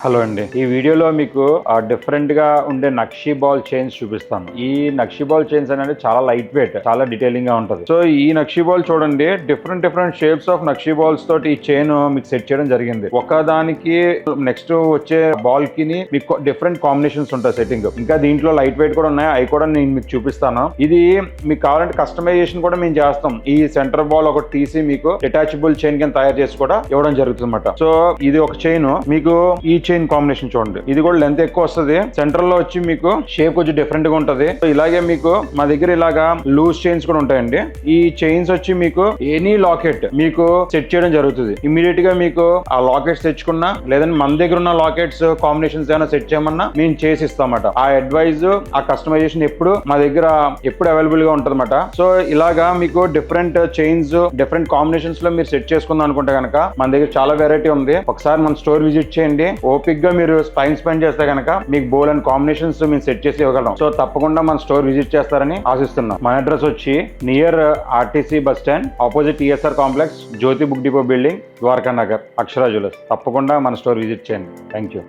Hello అండి, ఈ వీడియోలో మీకు డిఫరెంట్ గా ఉండే నక్షీ బాల్ చైన్స్ చూపిస్తాను. ఈ నక్షీ బాల్ చైన్స్ అనేది చాలా లైట్ వెయిట్, చాలా డీటెయిలింగ్ గా ఉంటది. సో ఈ నక్షీ బాల్ చూడండి, different shapes of nakshi balls తోటి ఈ చైన్ మీకు సెట్ చేయడం జరిగింది. ఒకదానికి నెక్స్ట్ వచ్చే బాల్ కి మీకు డిఫరెంట్ కాంబినేషన్స్ ఉంటాయి సెట్టింగ్. ఇంకా దీంట్లో లైట్ వెయిట్ కూడా ఉన్నాయి, అవి కూడా నేను మీకు చూపిస్తాను. ఇది మీకు కావాలంటే కస్టమైజేషన్ కూడా మేము చేస్తాం. ఈ సెంటర్ బాల్ ఒకటి తీసి మీకు డిటాచబుల్ చైన్ కింద తయారు చేసి కూడా ఇవ్వడం జరుగుతుంది అన్నమాట. సో ఇది ఒక చైన్, మీకు ఈ చైన్ కాంబినేషన్ చూడండి, ఇది కూడా లెంత్ ఎక్కువ వస్తుంది. సెంటర్ లో వచ్చి మీకు షేప్ కొంచెం డిఫరెంట్ గా ఉంటది. ఇలాగే మీకు మా దగ్గర ఇలాగా లూజ్ చైన్స్ కూడా ఉంటాయండి. ఈ చైన్స్ వచ్చి మీకు ఎనీ లాకెట్ మీకు సెట్ చేయడం జరుగుతుంది. ఇమీడియట్ గా మీకు ఆ లాకెట్స్ తెచ్చుకున్నా, లేదంటే మన దగ్గర ఉన్న లాకెట్స్ కాంబినేషన్స్ ఏమైనా సెట్ చేయమన్నా మేము చేసి ఇస్తామట. ఆ అడ్వైజ్, ఆ కస్టమైజేషన్ ఎప్పుడు మా దగ్గర అవైలబుల్ గా ఉంటదన్నమాట. సో ఇలాగా మీకు డిఫరెంట్ చైన్స్, డిఫరెంట్ కాంబినేషన్స్ లో మీరు సెట్ చేసుకుందాం అనుకుంటే కనుక మన దగ్గర చాలా వెరైటీ ఉంది. ఒకసారి మన స్టోర్ విజిట్ చేయండి. ఓపిక్ గా మీరు టైం స్పెండ్ చేస్తే కనుక మీకు బోల్ అండ్ కాంబినేషన్స్ మేము సెట్ చేసి ఇవ్వగలం. సో తప్పకుండా మన స్టోర్ విజిట్ చేస్తారని ఆశిస్తున్నాం. మన అడ్రస్ వచ్చి near RTC bus stand, opposite TSR complex, Jyothi book depot building, Dwaraka Nagar, Akshara jewellers. తప్పకుండా మన స్టోర్ విజిట్ చేయండి. Thank you.